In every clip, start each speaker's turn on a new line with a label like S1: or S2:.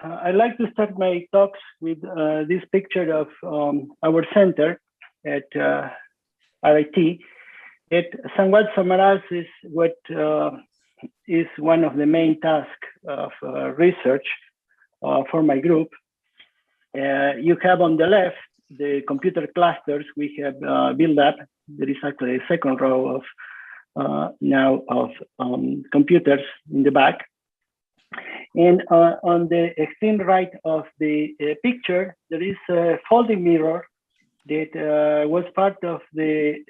S1: I'd like to start my talks with this picture of our center at RIT. It somewhat summarizes what is one of the main tasks of research for my group. You have on the left the computer clusters we have built up. There is actually a second row of now of computers in the back. And on the extreme right of the picture, there is a folding mirror that was part of the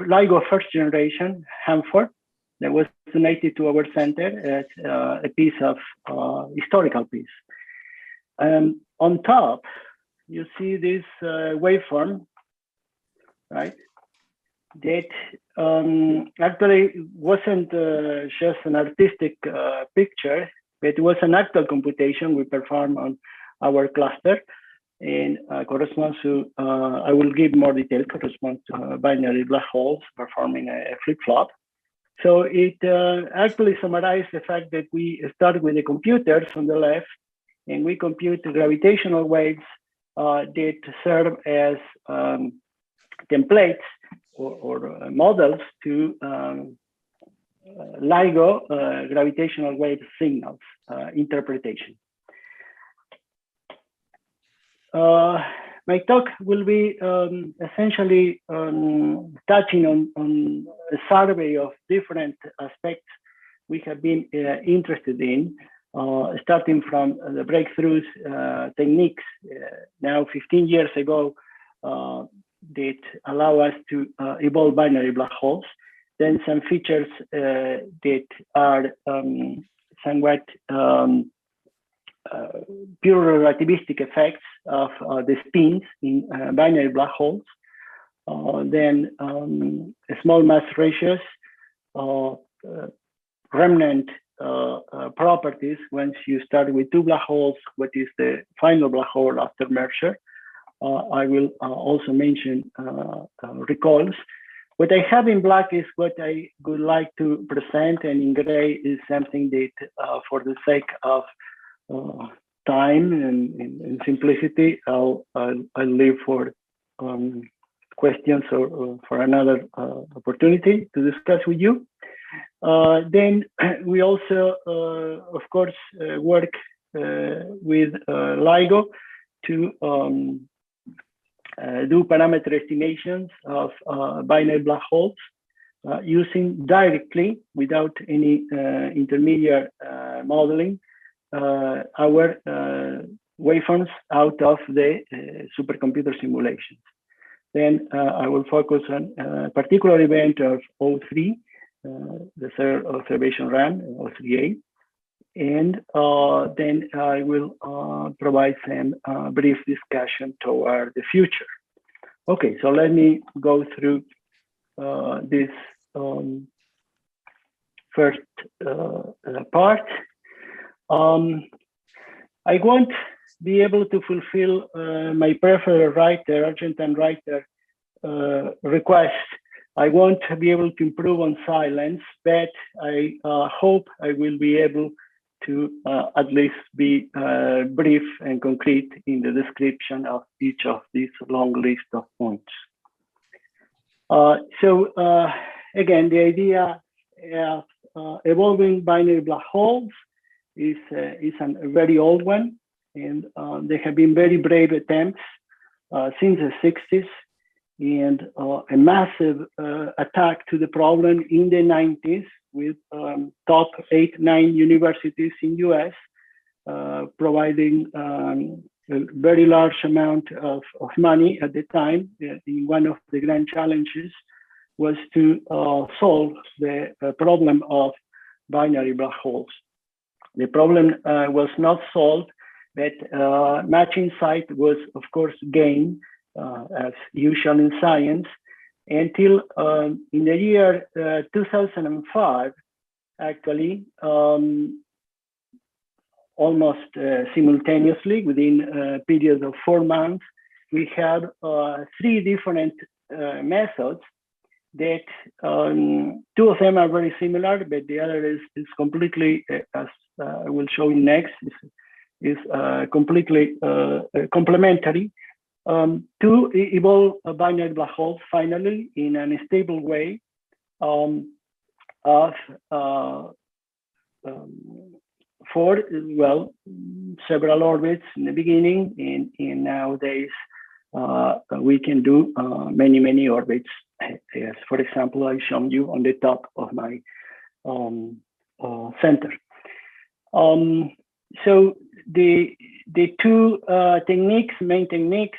S1: LIGO first generation, Hanford, that was donated to our center as a piece of historical piece. On top, you see this waveform, right? That actually wasn't just an artistic picture, but it was an actual computation we performed on our cluster, and corresponds to, I will give more detail, corresponds to binary black holes performing a flip-flop. So it actually summarized the fact that we start with the computers on the left, and we compute the gravitational waves that serve as templates or models to LIGO gravitational wave signals interpretation. My talk will be essentially touching on a survey of different aspects we have been interested in, starting from the breakthroughs techniques now 15 years ago that allow us to evolve binary black holes. Then some features that are somewhat pure relativistic effects of the spins in binary black holes. Then small mass ratios, remnant properties. Once you start with two black holes, what is the final black hole after merger? I will also mention Recalls. What I have in black is what I would like to present, and in gray is something that, for the sake of time and simplicity, I'll leave for questions or for another opportunity to discuss with you. Then we also, of course, work with LIGO to do parameter estimations of binary black holes using directly, without any intermediate modeling, our waveforms out of the supercomputer simulations. Then I will focus on a particular event of O3, the third observation run, O3A. And then I will provide some brief discussion toward the future. Okay, so let me go through this first part. I won't be able to fulfill my preferred writer, Argentine writer request. I won't be able to improve on silence, but I hope I will be able to at least be brief and concrete in the description of each of these long list of points. Again, the idea of evolving binary black holes is a very old one, and there have been very brave attempts since the 60s, and a massive attack to the problem in the 90s with top 8-9 universities in US providing a very large amount of money at the time. One of the grand challenges was to solve the problem of binary black holes. The problem was not solved, but much insight was, of course, gained, as usual in science, until in the year 2005, actually, almost simultaneously, within a period of 4 months, we had 3 different methods that 2 of them are very similar, but the other is completely, as I will show you next, is is completely complementary to evolve binary black holes finally in an unstable way for, well, several orbits in the beginning, and nowadays we can do many orbits. As for example, I've shown you on the top of my center. So the two main techniques,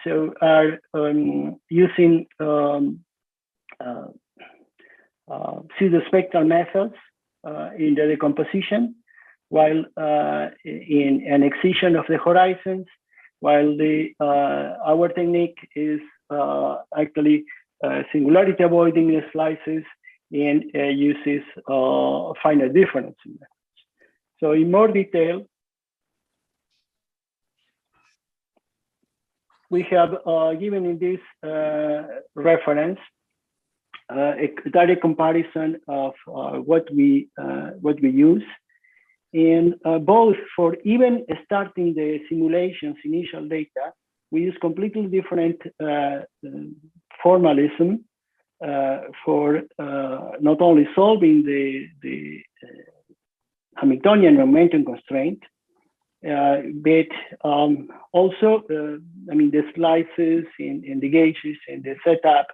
S1: so are using pseudospectral methods in the decomposition, while in an excision of the horizons, while our technique is actually singularity avoiding the slices and uses finite difference. So in more detail, we have given in this reference a direct comparison of what we use, and both for even starting the simulations initial data, we use completely different formalism for not only solving the Hamiltonian momentum constraint, but also, I mean, the slices in the gauges and the setup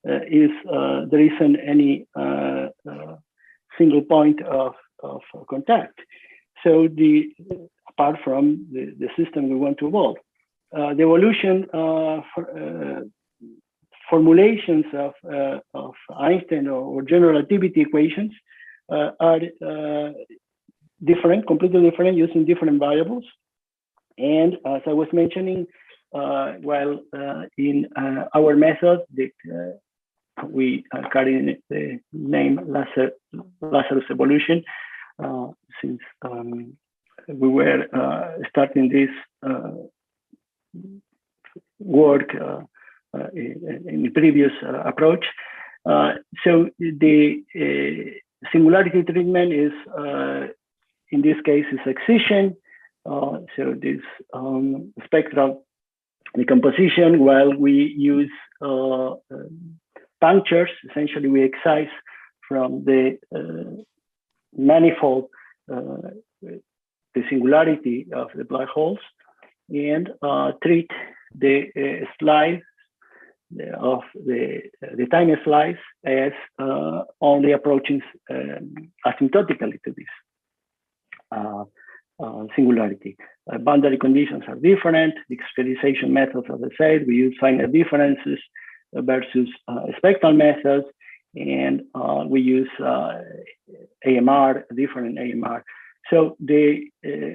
S1: there isn't any single point of contact. So apart from the system we want to evolve, the evolution formulations of Einstein or general relativity equations are different, completely different, using different variables. And as I was mentioning, while in our method that we carry the name Lazarus evolution, since we were starting this work in the previous approach. So the singularity treatment is, in this case, is excision. So this spectral decomposition, while we use punctures, essentially we excise from the manifold the singularity of the black holes, and treat the slice of the tiny slice as only approaching asymptotically to this singularity. Boundary conditions are different. The crystallization methods, as I said, we use finite differences versus spectral methods, and we use AMR, different AMR. So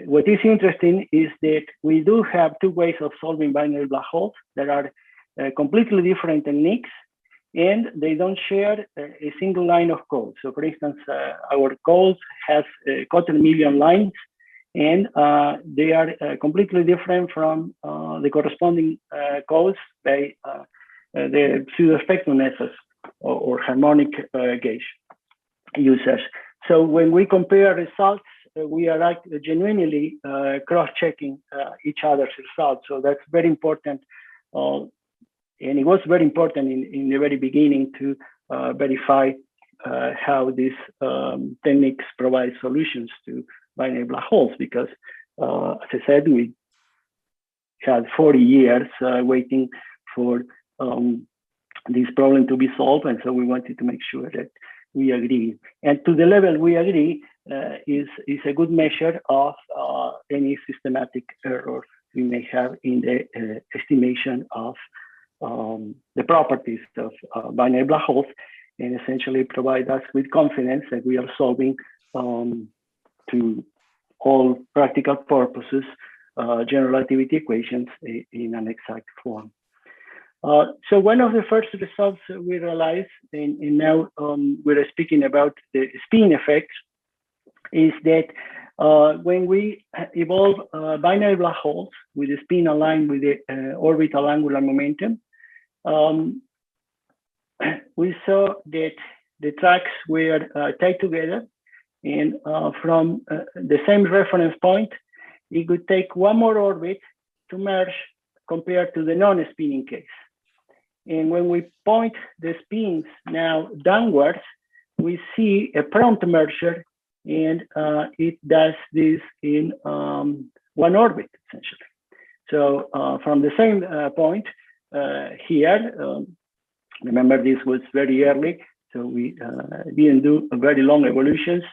S1: what is interesting is that we do have two ways of solving binary black holes that are completely different techniques, and they don't share a single line of code. So for instance, our code has a 250,000 lines, and they are completely different from the corresponding codes by the pseudospectral methods or harmonic gauge users. So when we compare results, we are genuinely cross-checking each other's results. So that's very important. And it was very important in the very beginning to verify how these techniques provide solutions to binary black holes, because as I said, we had 40 years waiting for this problem to be solved, and so we wanted to make sure that we agree. And to the level we agree is a good measure of any systematic error we may have in the estimation of the properties of binary black holes, and essentially provide us with confidence that we are solving to all practical purposes general relativity equations in an exact form. So one of the first results we realized, and now we're speaking about the spin effect, is that when we evolve binary black holes with the spin aligned with the orbital angular momentum, we saw that the tracks were tied together, and from the same reference point, it would take one more orbit to merge compared to the non-spinning case. And when we point the spins now downwards, we see a prompt merger, and it does this in one orbit, essentially. So from the same point here, remember this was very early, so we didn't do very long evolutions.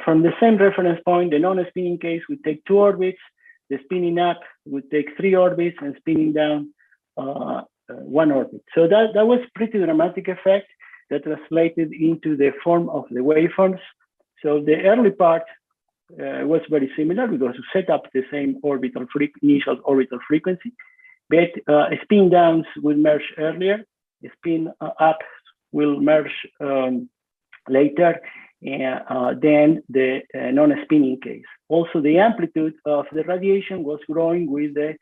S1: From the same reference point, the non-spinning case would take 2 orbits, the spinning up would take 3 orbits, and spinning down 1 orbit. So that was pretty dramatic effect that translated into the form of the waveforms. So the early part was very similar because we set up the same initial orbital frequency, but spin downs will merge earlier, spin up will merge later, and then the non-spinning case. Also, the amplitude of the radiation was growing with the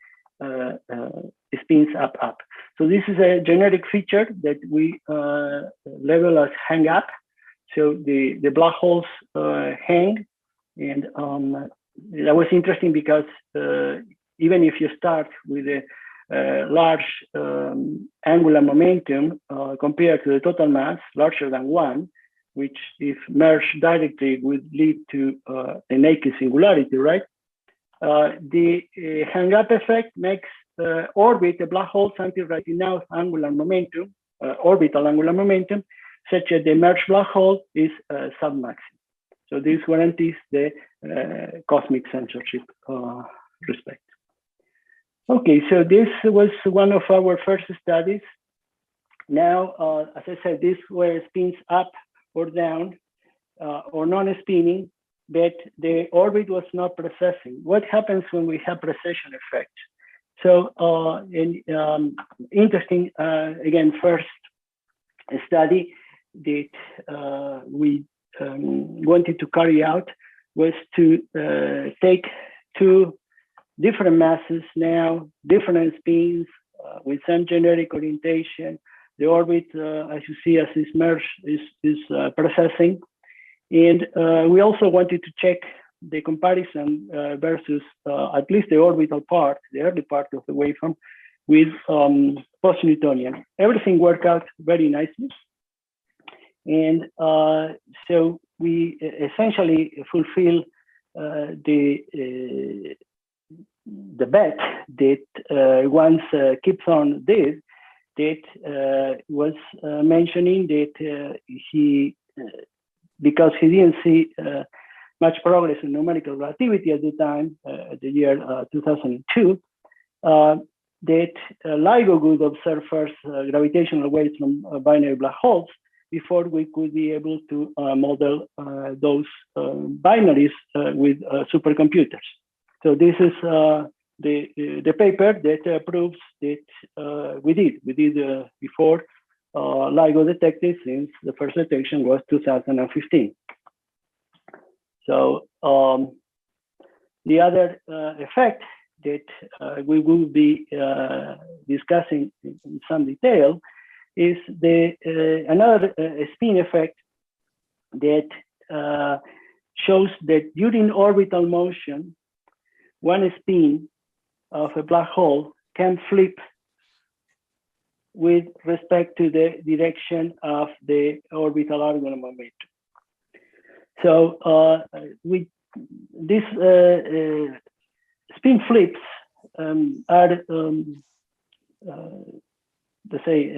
S1: spins up. So this is a generic feature that we label as Hangup. So the black holes hang, and that was interesting because even if you start with a large angular momentum compared to the total mass larger than 1, which if merged directly would lead to a naked singularity, right? The Hangup effect makes orbit a black hole something right now angular momentum, orbital angular momentum, such that the merged black hole is submaximum. So this guarantees the cosmic censorship respect. Okay, so this was one of our first studies. Now, as I said, these were spins up or down or non-spinning, but the orbit was not precessing. What happens when we have precession effect? So interesting, again, first study that we wanted to carry out was to take 2 different masses now, different spins with some generic orientation. The orbit, as you see, as it's merged, is precessing. And we also wanted to check the comparison versus at least the orbital part, the early part of the waveform, with post-Newtonian. Everything worked out very nicely. And so we essentially fulfill the bet that once keeps on this, that was mentioning that he, because he didn't see much progress in numerical relativity at the time, the year 2002, that LIGO would observe first gravitational waves from binary black holes before we could be able to model those binaries with supercomputers. So this is the paper that proves that we did before LIGO detected, since the first detection was 2015. So the other effect that we will be discussing in some detail is another spin effect that shows that during orbital motion, one spin of a black hole can flip with respect to the direction of the orbital angular momentum. So these spin flips are, let's say,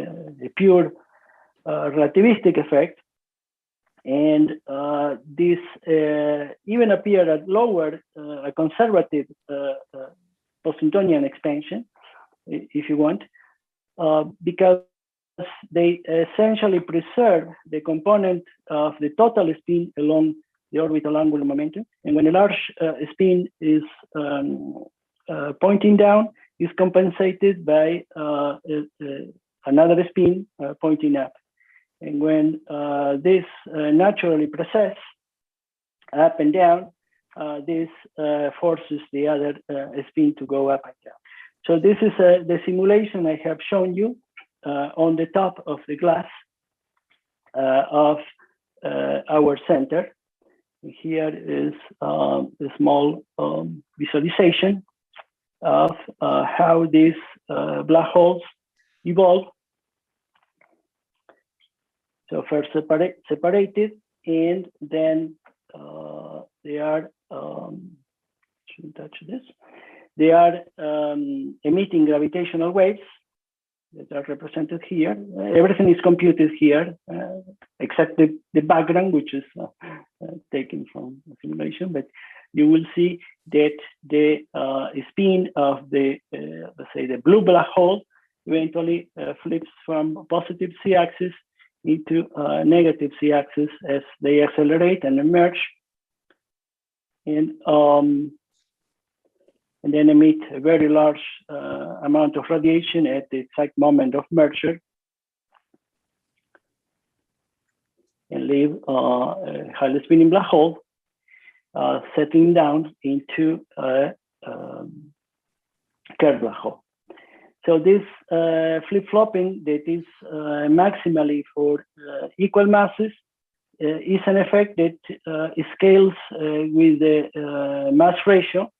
S1: a pure relativistic effect, and this even appear at lower, a conservative post-Newtonian expansion, if you want, because they essentially preserve the component of the total spin along the orbital angular momentum. And when a large spin is pointing down, is compensated by another spin pointing up. And when this naturally precess up and down, this forces the other spin to go up and down. So this is the simulation I have shown you on the top of the glass of our center. Here is a small visualization of how these black holes evolve. So first separated, and then they are, shouldn't touch this. They are emitting gravitational waves that are represented here. Everything is computed here, except the background, which is taken from the simulation. But you will see that the spin of the, let's say, the blue black hole eventually flips from positive z-axis into negative z-axis as they accelerate and emerge, and then emit a very large amount of radiation at the exact moment of merger, and leave a highly spinning black hole settling down into a curved black hole. So this flip-flopping that is maximally for equal masses is an effect that scales with the mass ratio,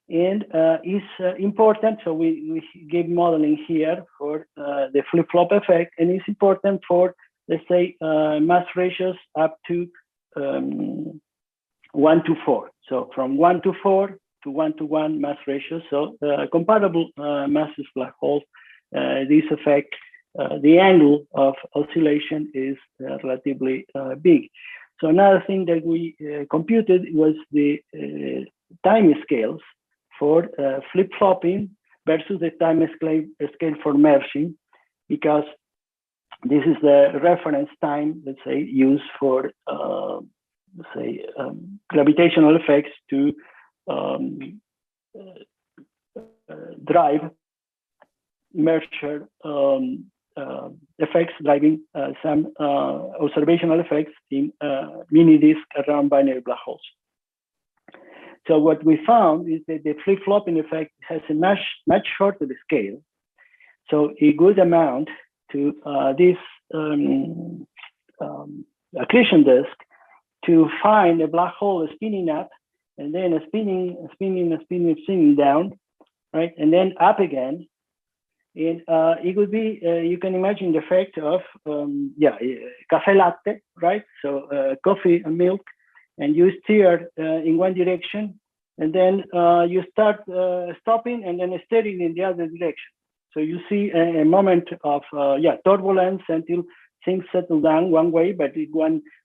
S1: and is important. So we give modeling here for the flip-flop effect, and it's important for, let's say, mass ratios up to 1 to 4. So from 1 to 4 to 1-to-1 mass ratio. So comparable massive black holes, this effect, the angle of oscillation is relatively big. So another thing that we computed was the time scales for flip-flopping versus the time scale for merging, because this is the reference time, let's say, used for, let's say, gravitational effects to drive merger effects, driving some observational effects in mini disk around binary black holes. So what we found is that the flip-flopping effect has a much shorter scale. So a good amount to this accretion disk to find a black hole spinning up, and then spinning down, right? And then up again. And it would be, you can imagine the effect of, cafe latte, right? So coffee and milk, and you steer in one direction, and then you start stopping and then steering in the other direction. So you see a moment of turbulence until things settle down one way, but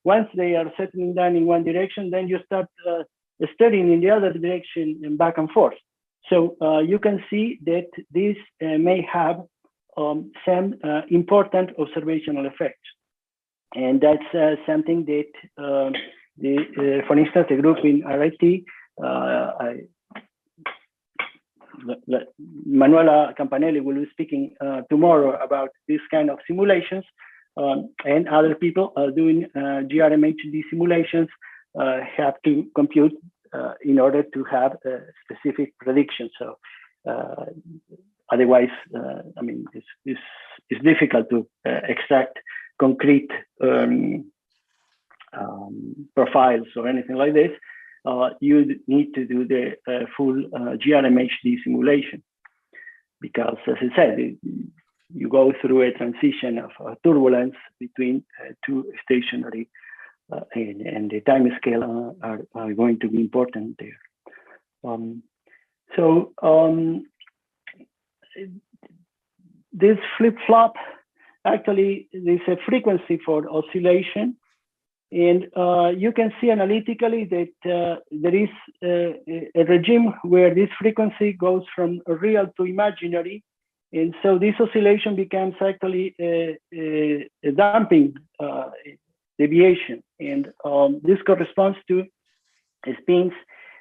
S1: once they are settling down in one direction, then you start steering in the other direction and back and forth. So you can see that this may have some important observational effects. And that's something that, for instance, the group in RIT, Manuela Campanelli will be speaking tomorrow about this kind of simulations, and other people doing GRMHD simulations have to compute in order to have a specific prediction. So otherwise, I mean, it's difficult to extract concrete profiles or anything like this. You need to do the full GRMHD simulation, because, as I said, you go through a transition of turbulence between two stationary, and the time scale are going to be important there. This flip-flop, actually, there's a frequency for oscillation. And you can see analytically that there is a regime where this frequency goes from real to imaginary. And so this oscillation becomes actually a damping deviation. And this corresponds to spins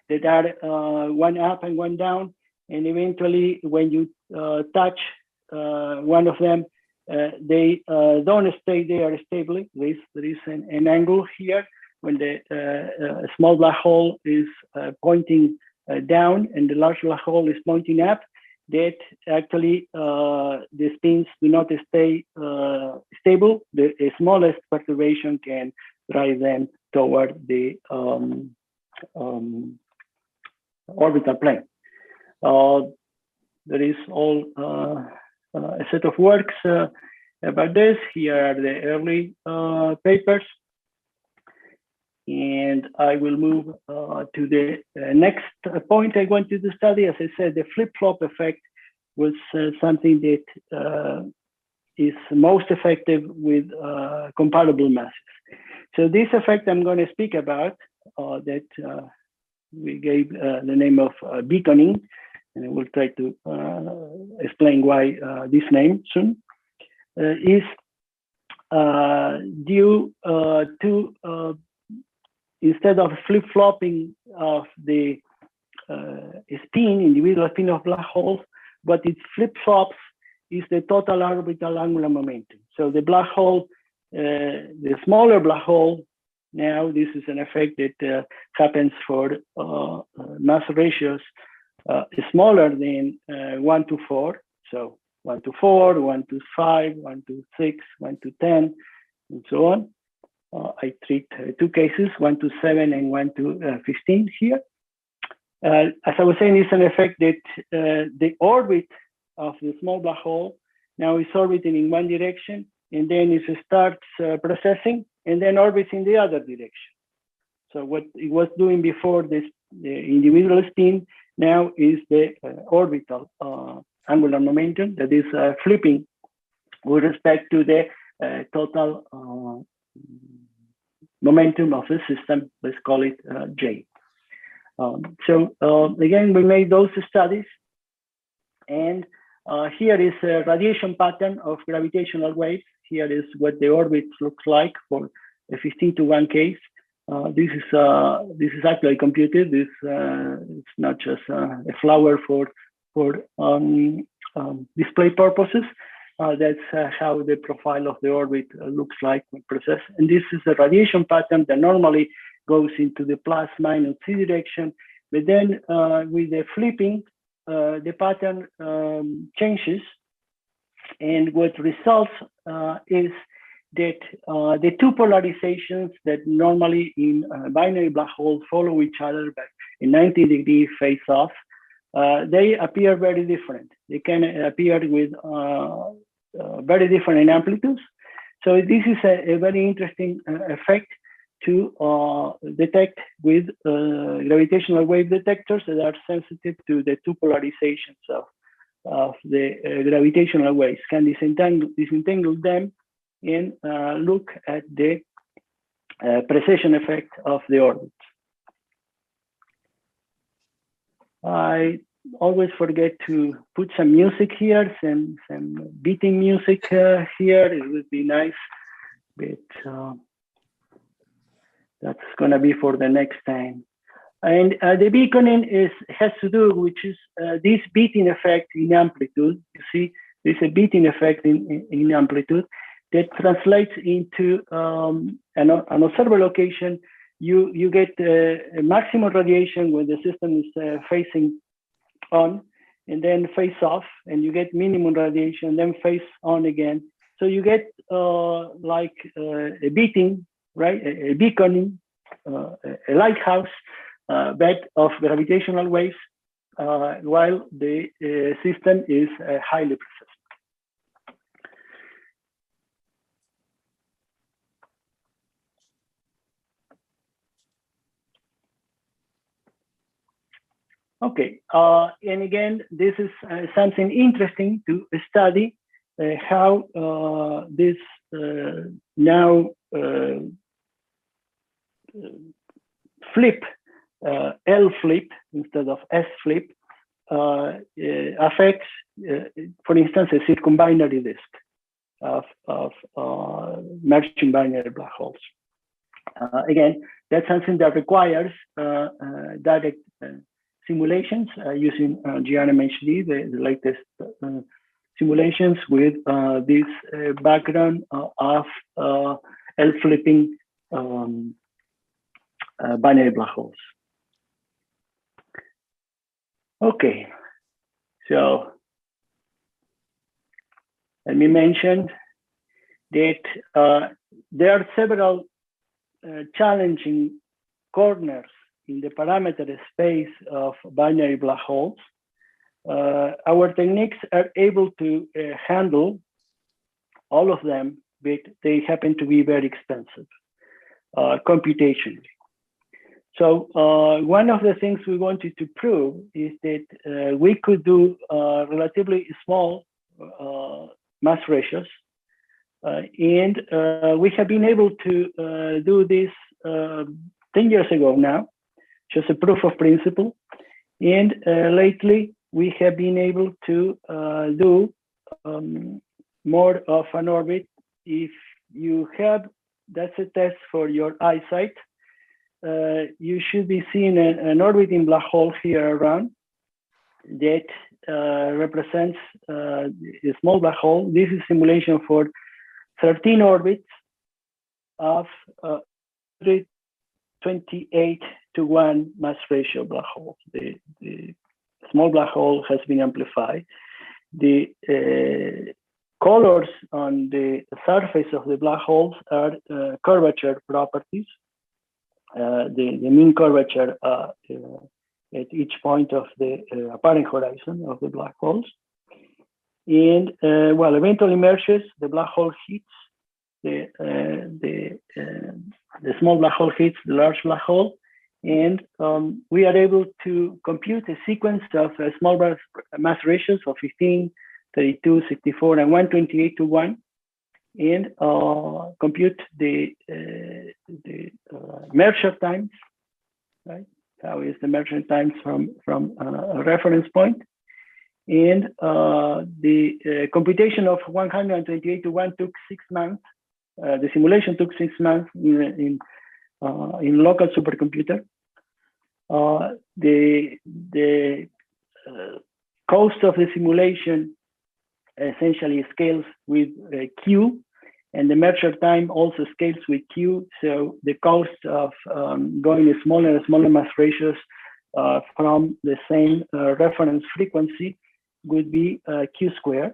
S1: that are one up and one down. And eventually, when you touch one of them, they don't stay there stably. There is an angle here when the small black hole is pointing down and the large black hole is pointing up, that actually the spins do not stay stable. The smallest perturbation can drive them toward the orbital plane. There is all a set of works about this. Here are the early papers. And I will move to the next point I wanted to study. As I said, the flip-flop effect was something that is most effective with comparable masses. So this effect I'm going to speak about, that we gave the name of beaconing, and I will try to explain why this name soon, is due to, instead of flip-flopping of the individual spin of black holes, what it flip-flops is the total orbital angular momentum. So the black hole, the smaller black hole, now this is an effect that happens for mass ratios smaller than 1 to 4. So 1 to 4, 1 to 5, 1 to 6, 1 to 10, and so on. I treat two cases, 1 to 7 and 1 to 15 here. As I was saying, it's an effect that the orbit of the small black hole now is orbiting in one direction, and then it starts precessing, and then orbits in the other direction. So what it was doing before this, the individual spin, now is the orbital angular momentum that is flipping with respect to the total momentum of the system. Let's call it J. Again, we made those studies, and here is a radiation pattern of gravitational waves. Here is what the orbit looks like for a 15-to-1 case. This is actually computed. This it's not just a flower for display purposes. That's how the profile of the orbit looks like when processed. And this is a radiation pattern that normally goes into the plus minus Z direction, but then with the flipping, the pattern changes, and what results is that the two polarizations that normally in binary black holes follow each other but in 90-degree phase off, they appear very different. They can appear with very different amplitudes. So this is a very interesting effect to detect with gravitational wave detectors that are sensitive to the two polarizations of the gravitational waves. Can disentangle them and look at the precession effect of the orbit. I always forget to put some music here, some beating music here. It would be nice, but that's going to be for the next time. And the beaconing has to do, which is this beating effect in amplitude. You see, there's a beating effect in amplitude that translates into an observer location. You get a maximum radiation when the system is facing on, and then face off, and you get minimum radiation, then face on again. So you get like a beating, right? A beaconing, a lighthouse bed of gravitational waves, while the system is highly precise. Okay, and again, this is something interesting to study, how this now flip, L flip instead of S flip, affects, for instance, a circumbinary disk of merging binary black holes. Again, that's something that requires direct simulations using GRMHD, the latest simulations with this background of L flipping binary black holes. Okay, so let me mention that there are several challenging corners in the parameter space of binary black holes, our techniques are able to handle all of them, but they happen to be very expensive computationally. So one of the things we wanted to prove is that we could do relatively small mass ratios. And we have been able to do this 10 years ago now, just a proof of principle. And lately, we have been able to do more of an orbit. If you have, that's a test for your eyesight. You should be seeing an orbiting black hole here around that represents a small black hole. This is simulation for 13 orbits of 28:1 mass ratio black hole. The small black hole has been amplified. The colors on the surface of the black holes are curvature properties. The mean curvature at each point of the apparent horizon of the black holes. And well, eventually emerges, the black hole hits, the small black hole hits the large black hole, and we are able to compute a sequence of small mass ratios of 15, 32, 64, and 128:1, and compute the merger times, right? How is the merger times from a reference point? And the computation of 128:1 took 6 months. The simulation took 6 months in local supercomputer. The cost of the simulation essentially scales with Q, and the merger time also scales with Q. So the cost of going smaller and smaller mass ratios from the same reference frequency would be Q squared.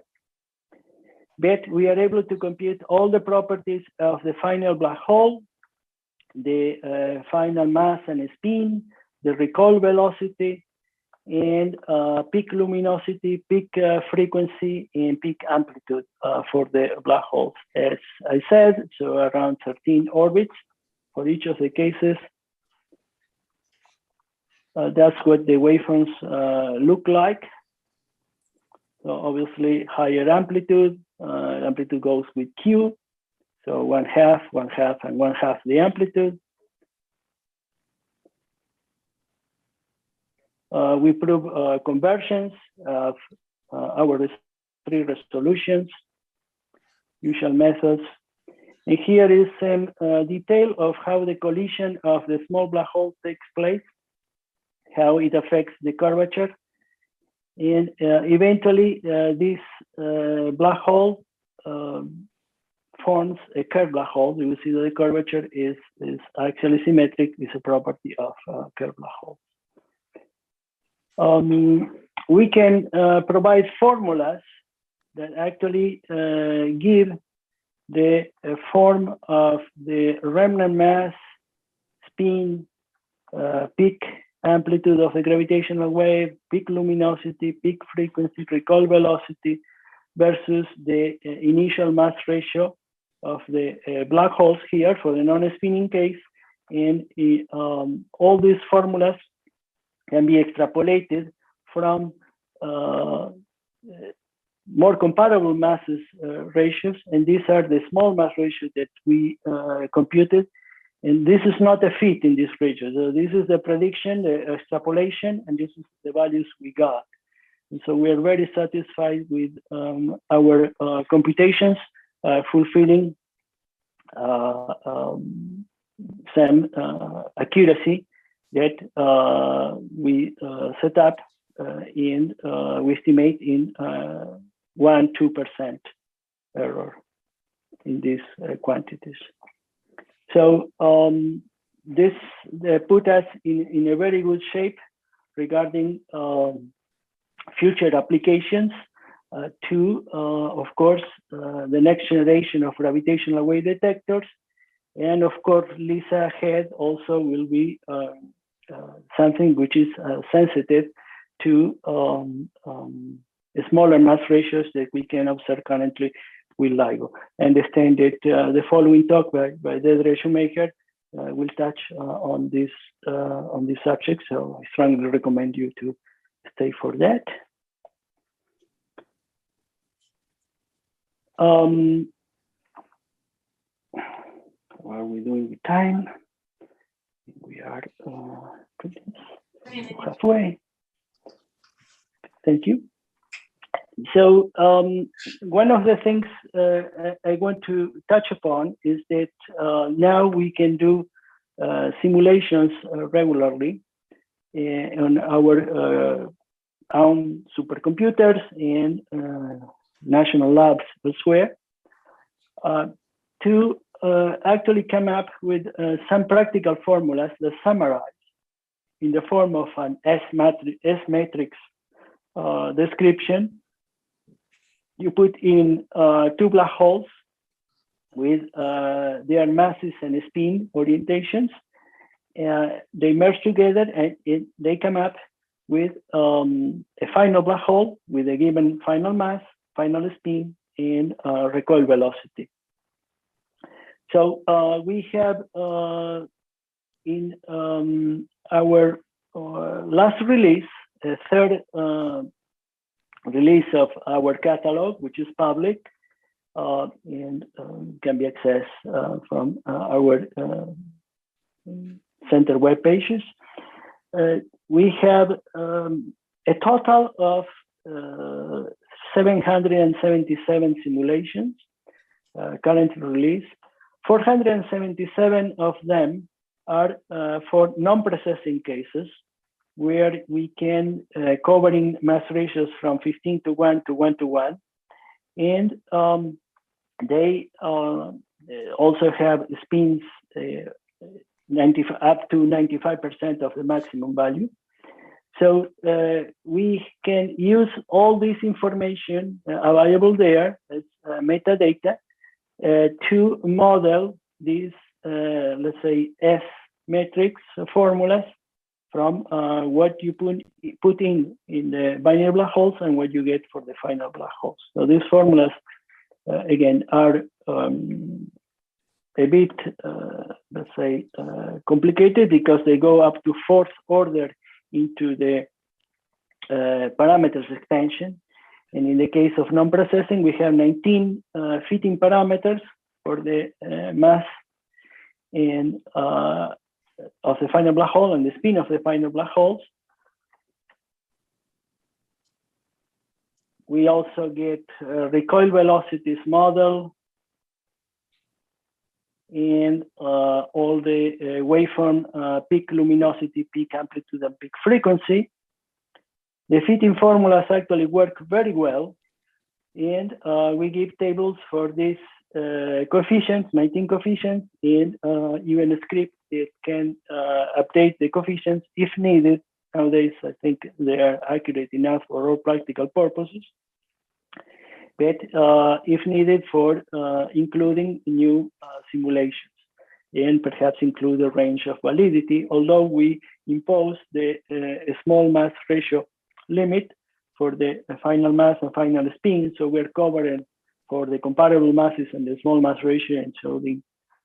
S1: But we are able to compute all the properties of the final black hole, the final mass and spin, the Recoll velocity, and peak luminosity, peak frequency, and peak amplitude for the black holes. As I said, so around 13 orbits for each of the cases. That's what the waveforms look like. So obviously higher amplitude, amplitude goes with Q. So 1/2, 1/2, and 1/2 the amplitude. We prove conversions of our 3 resolutions, usual methods. And here is some detail of how the collision of the small black hole takes place, how it affects the curvature. And eventually, this black hole forms a curved black hole. You will see that the curvature is actually symmetric. It's a property of curved black holes. We can provide formulas that actually give the form of the remnant mass, spin, peak amplitude of the gravitational wave, peak luminosity, peak frequency, Recoll velocity versus the initial mass ratio of the black holes here for the non-spinning case. And all these formulas can be extrapolated from more comparable masses ratios. And these are the small mass ratios that we computed. And this is not a fit in this ratio. So this is the prediction, the extrapolation, and this is the values we got. And so we are very satisfied with our computations, fulfilling some accuracy that we set up and we estimate in 1–2% error in these quantities. So this put us in a very good shape regarding future applications to, of course, the next generation of gravitational wave detectors And of course, Lisa head also will be something which is sensitive to smaller mass ratios that we can observe currently with LIGO. I understand that the following talk by Dedra Shoemaker will touch on this subject, so I strongly recommend you to stay for that. How are we doing with time? We are halfway. Thank you. So one of the things I want to touch upon is that now we can do simulations regularly on our own supercomputers and national labs elsewhere to actually come up with some practical formulas that summarize in the form of an S-matrix description. You put in two black holes with their masses and spin orientations. They merge together and they come up with a final black hole with a given final mass, final spin, and recoil velocity. So we have in our last release, a third release of our catalog, which is public and can be accessed from our center web pages. We have a total of 777 simulations currently released. 477 of them are for non-precessing cases, where we can covering mass ratios from 15:1 to 1:1. And they also have spins up to 95% of the maximum value. So we can use all this information available there as metadata to model these, let's say, S matrix formulas from what you put in the binary black holes and what you get for the final black holes. So these formulas, again, are a bit, let's say, complicated because they go up to fourth order into the parameters expansion. And in the case of non-precessing, we have 19 fitting parameters for the mass and of the final black hole and the spin of the final black holes. We also get recoil velocities model and all the waveform peak luminosity, peak amplitude, and peak frequency. The fitting formulas actually work very well, and we give tables for these coefficients, 19 coefficients, and even a script that can update the coefficients if needed. Nowadays, I think they are accurate enough for all practical purposes, but if needed for including new simulations, and perhaps include a range of validity, although we impose the small mass ratio limit for the final mass and final spin, so we're covering for the comparable masses and the small mass ratio, and so the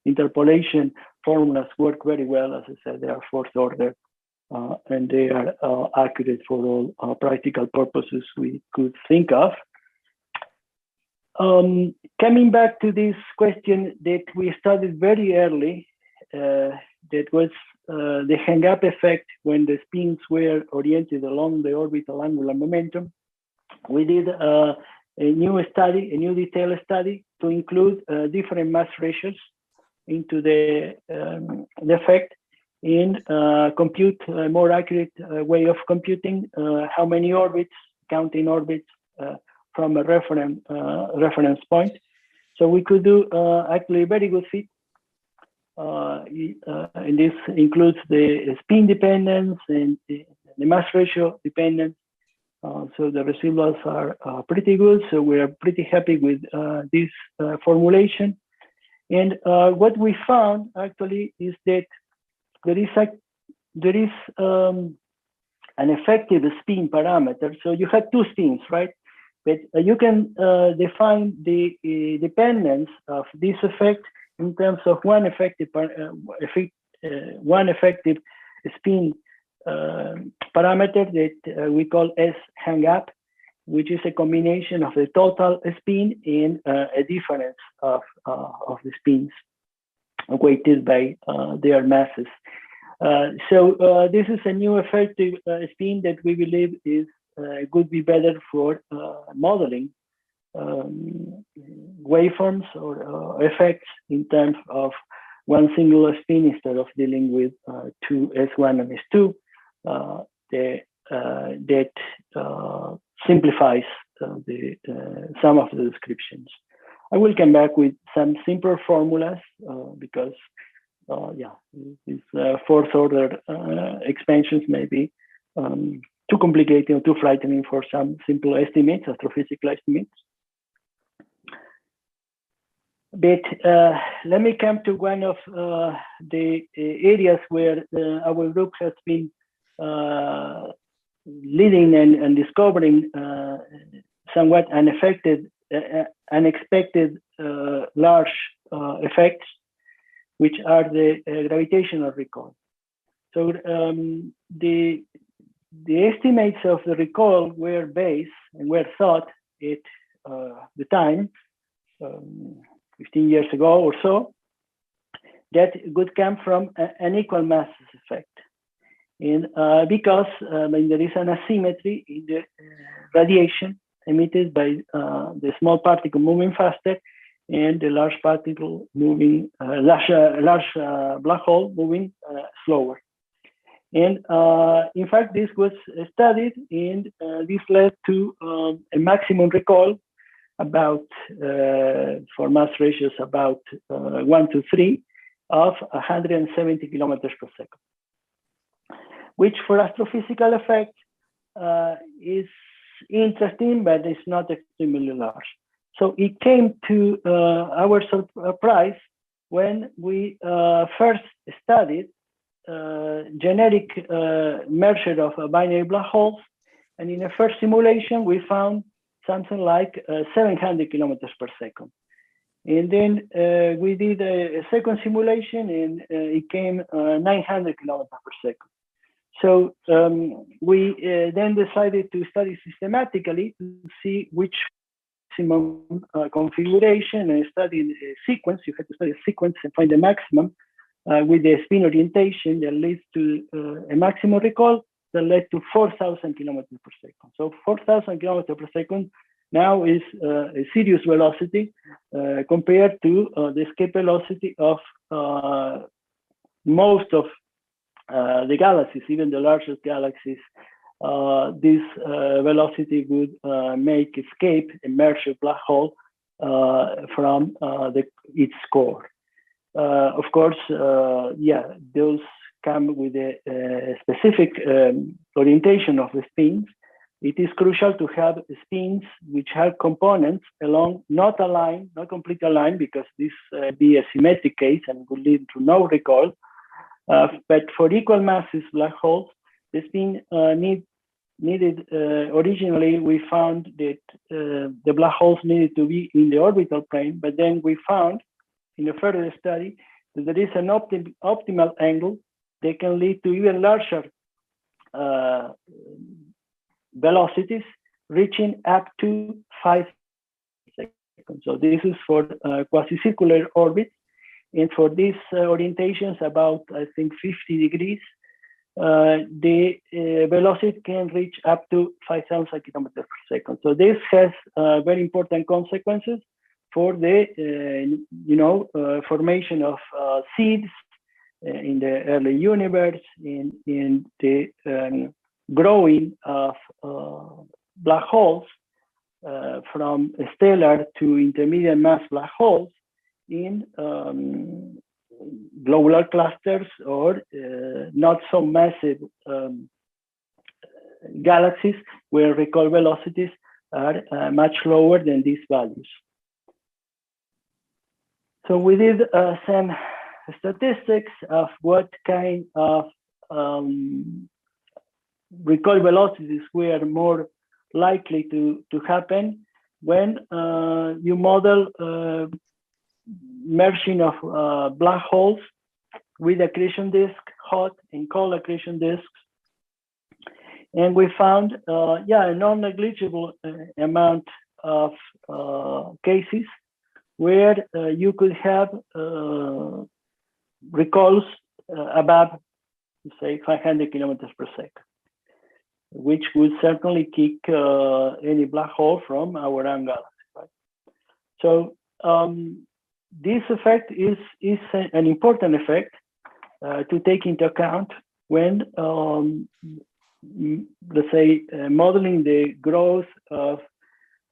S1: interpolation formulas work very well. As I said, they are fourth order, and they are accurate for all practical purposes we could think of. Coming back to this question that we studied very early, that was the Hangup effect when the spins were oriented along the orbital angular momentum. We did a new study, a new detailed study to include different mass ratios into the effect and compute a more accurate way of computing how many orbits, counting orbits from a reference point. So we could do actually a very good fit. And this includes the spin dependence and the mass ratio dependence. So the residuals are pretty good. So we are pretty happy with this formulation. And what we found actually is that there is an effective spin parameter. So you have two spins, right? But you can define the dependence of this effect in terms of one effective spin parameter that we call S Hangup, which is a combination of the total spin and a difference of the spins weighted by their masses. So this is a new effective spin that we believe is could be better for modeling waveforms or effects in terms of one single spin instead of dealing with two S1 and S2. That simplifies some of the descriptions. I will come back with some simpler formulas because these fourth order expansions may be too complicated or too frightening for some simple estimates, astrophysical estimates. But let me come to one of the areas where our group has been leading and discovering somewhat unexpected large effects, which are the gravitational recall. So the estimates of the recall were based and were thought at the time, 15 years ago or so, that would come from an equal masses effect. And because there is an asymmetry in the radiation emitted by the small particle moving faster and the large particle moving, large black hole moving slower. And in fact, this was studied, and this led to a maximum recall about, for mass ratios about 1 to 3 of 170 kilometers per second, which for astrophysical effect is interesting, but it's not extremely large. So it came to our surprise when we first studied generic merger of binary black holes. And in the first simulation, we found something like 700 kilometers per second. And then we did a second simulation, and it came 900 kilometers per second. So we then decided to study systematically to see which maximum configuration, and study a sequence. You have to study a sequence and find the maximum with the spin orientation that leads to a maximum recall that led to 4,000 kilometers per second. So 4,000 kilometers per second now is a serious velocity compared to the escape velocity of most of the galaxies, even the largest galaxies. This velocity would make escape a merged black hole from its core. Of course, those come with a specific orientation of the spins. It is crucial to have spins which have components along not aligned, not completely aligned, because this be a symmetric case and would lead to no recoil. But for equal masses black holes, the spin needed originally, we found that the black holes needed to be in the orbital plane, but then we found in a further study that there is an optimal angle that can lead to even larger velocities, reaching up to 5 seconds. So this is for quasi-circular orbits. And for these orientations about, I think, 50 degrees, the velocity can reach up to 5,000 kilometers per second. So this has very important consequences for the, formation of seeds in the early universe, in the growing of black holes from stellar to intermediate mass black holes in globular clusters or not so massive galaxies where recoil velocities are much lower than these values. So we did some statistics of what kind of recoil velocities were more likely to happen when you model merging of black holes with accretion disk, hot and cold accretion disks. And we found, a non-negligible amount of cases where you could have recoils above, say, 500 kilometers per second, which would certainly kick any black hole from our own galaxy. Right? So this effect is an important effect to take into account when, let's say, modeling the growth of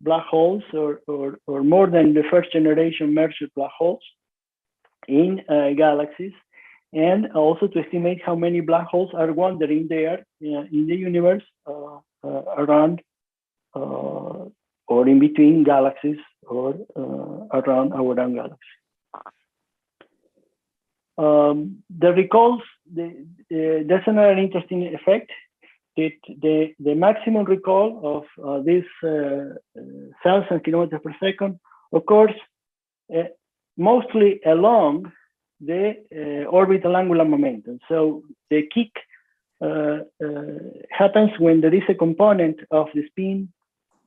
S1: black holes or more than the first generation merged black holes in galaxies, and also to estimate how many black holes are wandering there in the universe around or in between galaxies or around our own galaxy. The recoils, that's another interesting effect. The maximum recoil of this 1,000 kilometers per second occurs mostly along the orbital angular momentum. So the kick happens when there is a component of the spin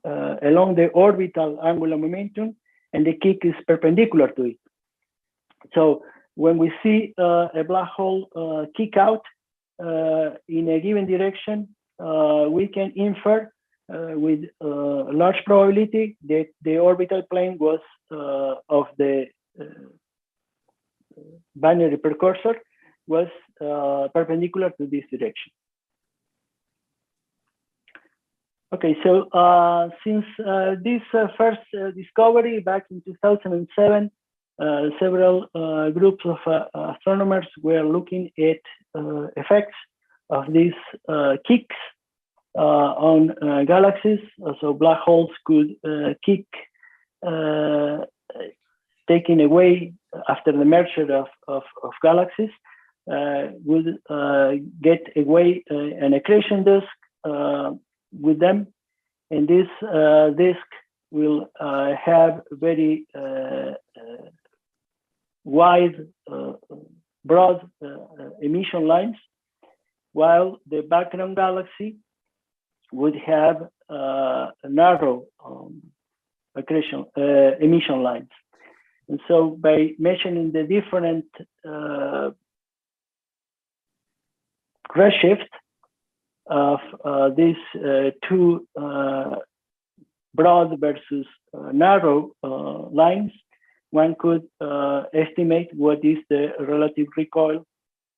S1: along the orbital angular momentum, and the kick is perpendicular to it. So when we see a black hole kick out in a given direction, we can infer with large probability that the orbital plane was of the binary precursor was perpendicular to this direction. Okay, so since this first discovery back in 2007, several groups of astronomers were looking at effects of these kicks on galaxies. So black holes could kick, taking away after the merger of galaxies, would get away an accretion disk with them, and this disk will have very wide, broad emission lines, while the background galaxy would have narrow accretion emission lines. And so by measuring the different redshift of these two broad versus narrow lines, one could estimate what is the relative recoil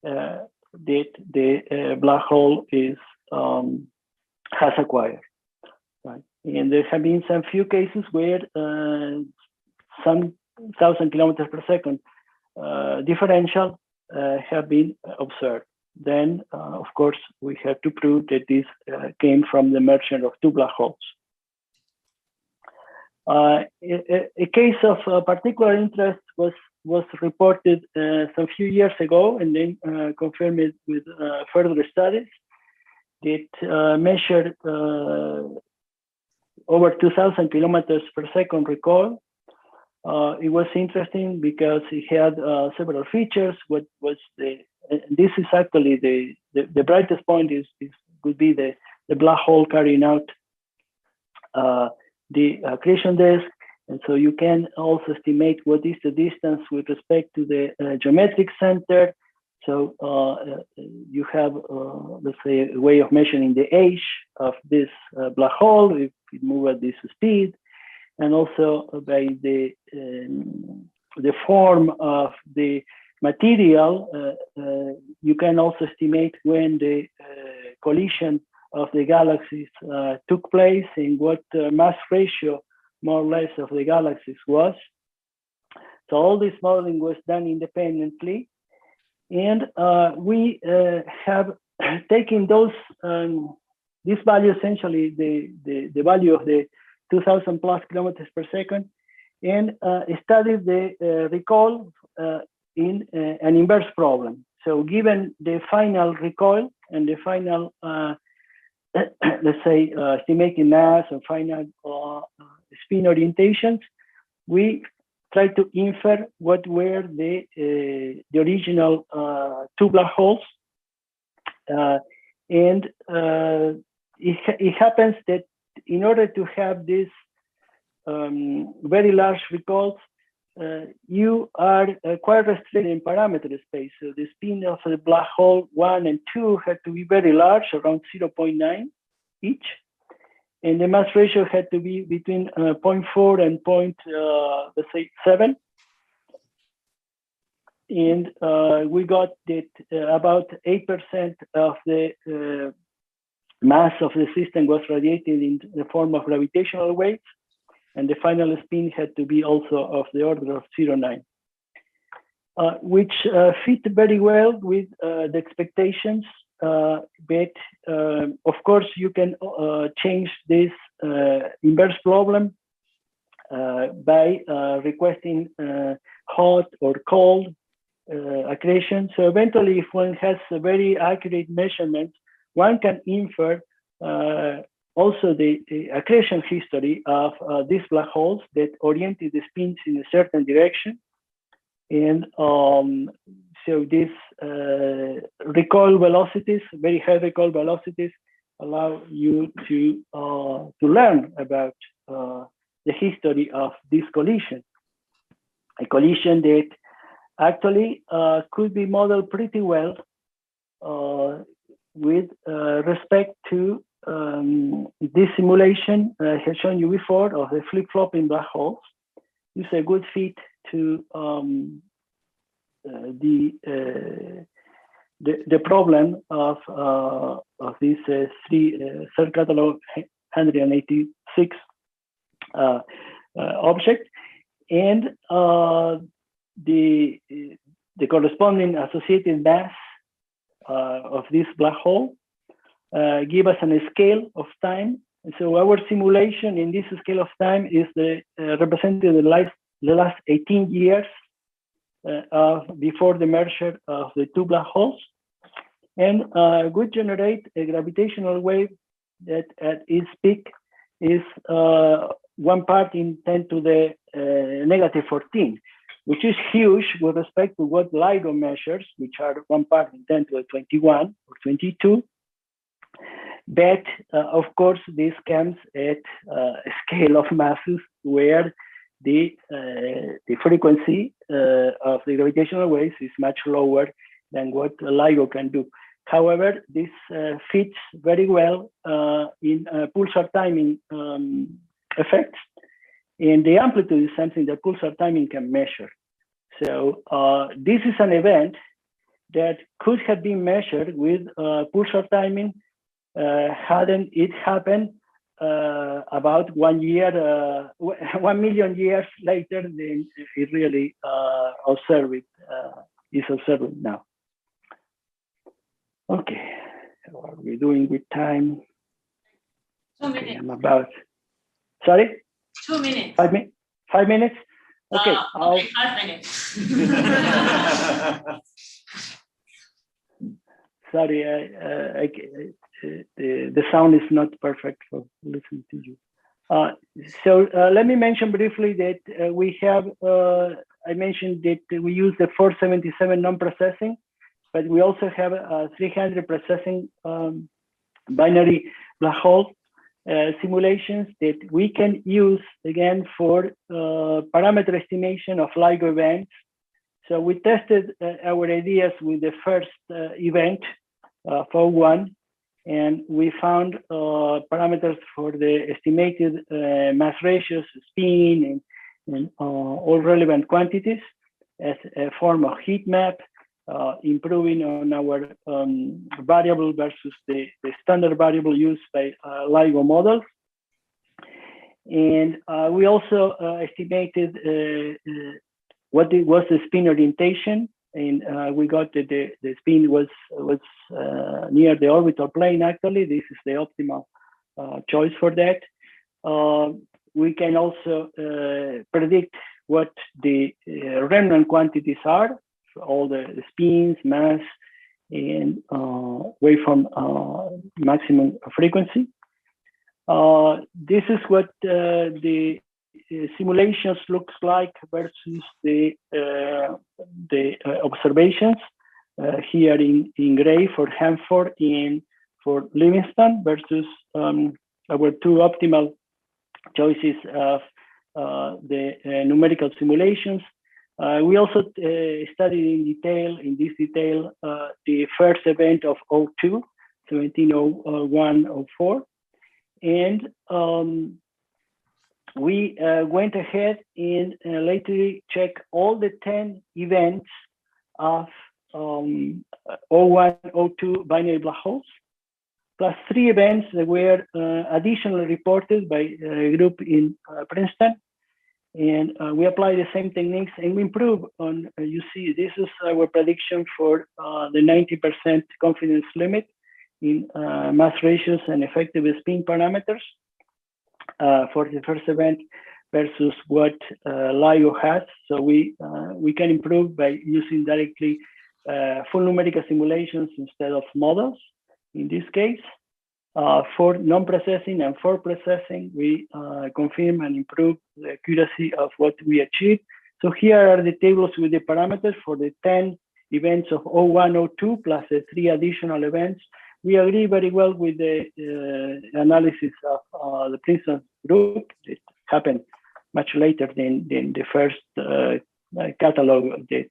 S1: that the black hole is has acquired. Right? And there have been some few cases where some 1,000 kilometers per second differential have been observed. Then, of course, we have to prove that this came from the merger of two black holes. A case of particular interest was reported some few years ago, and then confirmed with further studies that measured over 2,000 kilometers per second recoil. It was interesting because it had several features. What was this is actually the brightest point would be the black hole carrying out the accretion disk, and so you can also estimate what is the distance with respect to the geometric center. So you have, let's say, a way of measuring the age of this black hole if it moves at this speed, and also by the form of the material, you can also estimate when the collision of the galaxies took place and what mass ratio, more or less, of the galaxies was. So all this modeling was done independently, and we have taken those this value, essentially the value of the 2,000 plus kilometers per second, and studied the Recoll in an inverse problem. So given the final recoil and the final, let's say, estimating mass or final spin orientations, we try to infer what were the original two black holes. And it happens that in order to have this very large recoils, you are quite restricted in parameter space. So the spin of the black hole 1 and 2 had to be very large, around 0.9 each. And the mass ratio had to be between 0.4 and let's say 7. And we got that about 8% of the mass of the system was radiated in the form of gravitational waves. And the final spin had to be also of the order of 0.9, which fit very well with the expectations. But of course, you can change this inverse problem by requesting hot or cold accretion. So eventually, if one has a very accurate measurement, one can infer also the accretion history of these black holes that oriented the spins in a certain direction. And so these recoil velocities, very high recoil velocities, allow you to learn about the history of this collision. A collision that actually could be modeled pretty well with respect to this simulation I have shown you before of the flip-flopping black holes. It's a good fit to the problem of this third catalog 186 object, and the corresponding associated mass of this black hole give us a scale of time. So our simulation in this scale of time is represented the last 18 years before the merger of the two black holes, and would generate a gravitational wave that at its peak is 1 part in 10 to the negative 14, which is huge with respect to what LIGO measures, which are 1 part in 10 to the 21 or 22. But of course, this comes at a scale of masses where the frequency of the gravitational waves is much lower than what LIGO can do. However, this fits very well in pulsar timing effects, and the amplitude is something that pulsar timing can measure. So this is an event that could have been measured with pulsar timing hadn't it happened about 1 year, 1 million years later than it really is observed now. Okay, what are we doing with time?
S2: 2 minutes.
S1: Okay, I'm about, sorry?
S2: 2 minutes.
S1: 5 minutes? 5 minutes? Okay,
S2: okay, 5 minutes.
S1: Sorry, the sound is not perfect for listening to you. So let me mention briefly that we have, I mentioned that we use the 477 non-precessing, but we also have 300 precessing binary black hole simulations that we can use again for parameter estimation of LIGO events. So we tested our ideas with the first event, 4.1, and we found parameters for the estimated mass ratios, spin, and all relevant quantities as a form of heat map, improving on our variable versus the standard variable used by LIGO models. And we also estimated what was the spin orientation, and we got that the spin was near the orbital plane. Actually, this is the optimal choice for that. we can also predict what the remnant quantities are, all the spins, mass, and waveform maximum frequency. This is what the simulations looks like versus the observations here in gray for Hanford and for Livingston versus our two optimal choices of the numerical simulations. We also studied in this detail, the first event of 02, 1701-04. And we went ahead and later checked all the 10 events of 01, 02 binary black holes, plus 3 events that were additionally reported by a group in Princeton. And we apply the same techniques and we improve on, you see, this is our prediction for the 90% confidence limit in mass ratios and effective spin parameters for the first event versus what LIGO has. So we can improve by using directly full numerical simulations instead of models. In this case, for non-precessing and for precessing, we confirm and improve the accuracy of what we achieved. So here are the tables with the parameters for the 10 events of 01, 02, plus the 3 additional events. We agree very well with the analysis of the Princeton group. It happened much later than the first catalog of the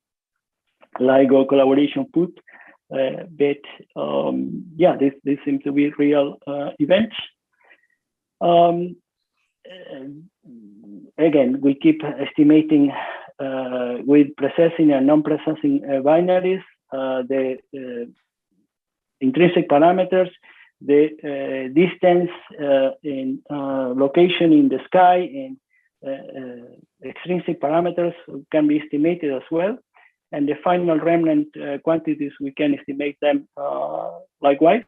S1: LIGO collaboration put. But yeah, this seems to be real events. Again, we keep estimating with precessing and non-precessing binaries the intrinsic parameters, the distance in location in the sky, and extrinsic parameters can be estimated as well. And the final remnant quantities, we can estimate them likewise.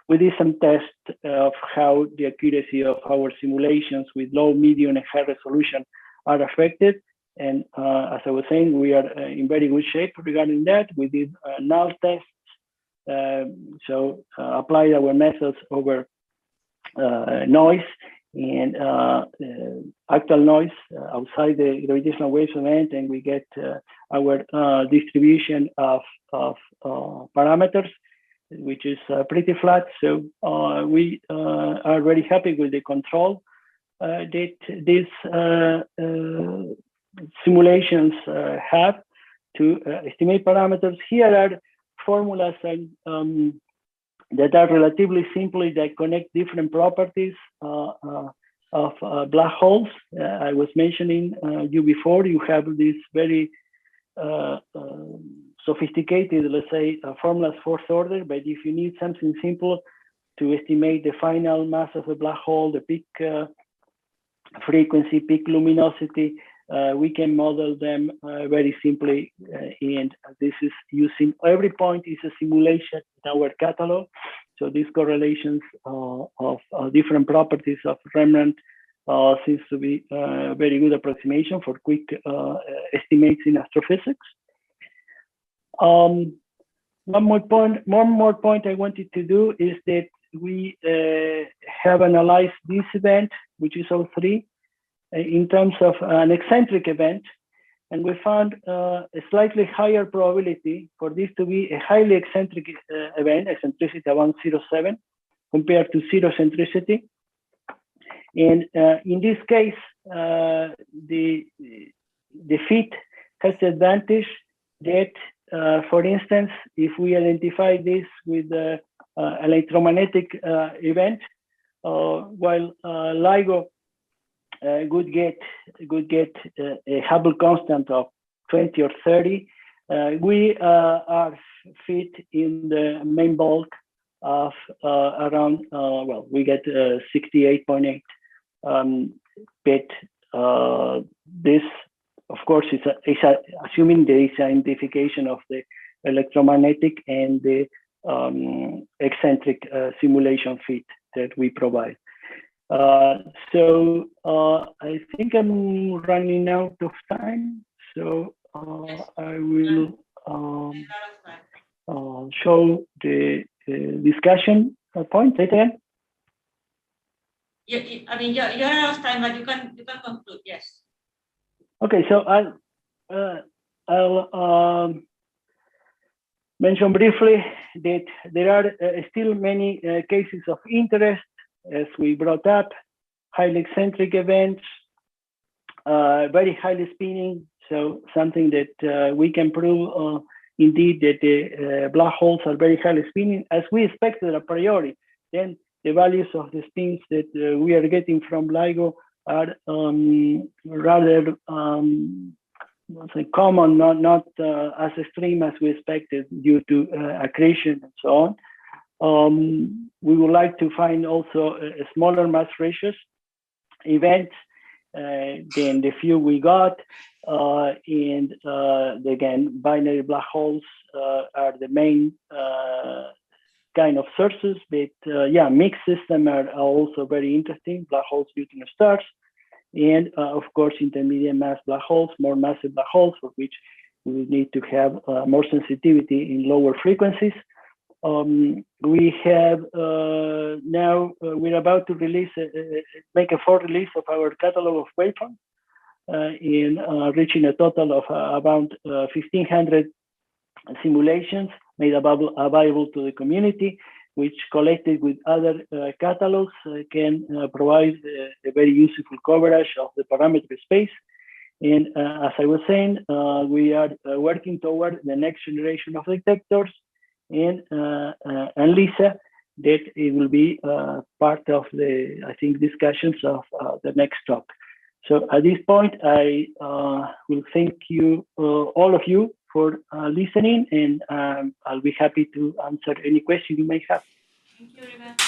S1: We did some tests of how the accuracy of our simulations with low, medium, and high resolution are affected. And as I was saying, we are in very good shape regarding that. We did null tests. So applied our methods over noise and actual noise outside the gravitational waves event, and we get our distribution of parameters, which is pretty flat. So we are very happy with the control that these simulations have to estimate parameters. Here are formulas that are relatively simple that connect different properties of black holes. I was mentioning you before, you have this very sophisticated, let's say, formulas fourth order, but if you need something simple to estimate the final mass of a black hole, the peak frequency, peak luminosity, we can model them very simply. And this is using every point is a simulation in our catalog. So these correlations of different properties of remnant seems to be a very good approximation for quick estimates in astrophysics. One more point I wanted to do is that we have analyzed this event, which is 03, in terms of an eccentric event, and we found a slightly higher probability for this to be a highly eccentric event, eccentricity around 0.7, compared to zero centricity. And in this case, the fit has the advantage that, for instance, if we identify this with the electromagnetic event, while LIGO would get a Hubble constant of 20 or 30, we are fit in the main bulk of around, well, we get 68.8. But this, of course, is assuming there is identification of the electromagnetic and the eccentric simulation fit that we provide. I think I'm running out of time, so I will show the discussion point. Say it again.
S2: I mean, you're out of time, but you can conclude. Yes.
S1: Okay, so I'll mention briefly that there are still many cases of interest, as we brought up, highly eccentric events, very highly spinning. So something that we can prove indeed that the black holes are very highly spinning, as we expected a priori. Then the values of the spins that we are getting from LIGO are rather common, not as extreme as we expected due to accretion and so on. We would like to find also a smaller mass ratios events than the few we got. And again, binary black holes are the main kind of sources, but yeah, mixed systems are also very interesting, black holes, neutron stars. And of course, intermediate mass black holes, more massive black holes, for which we need to have more sensitivity in lower frequencies. We have now, we're about to release, make a full release of our catalog of waveforms, in reaching a total of about 1,500 simulations made available to the community, which collected with other catalogs can provide a very useful coverage of the parameter space. And as I was saying, we are working toward the next generation of detectors, and LISA, that it will be part of the, I think, discussions of the next talk. So at this point, I will thank you, all of you, for listening, and I'll be happy to answer any question you may have.
S2: Thank you very much.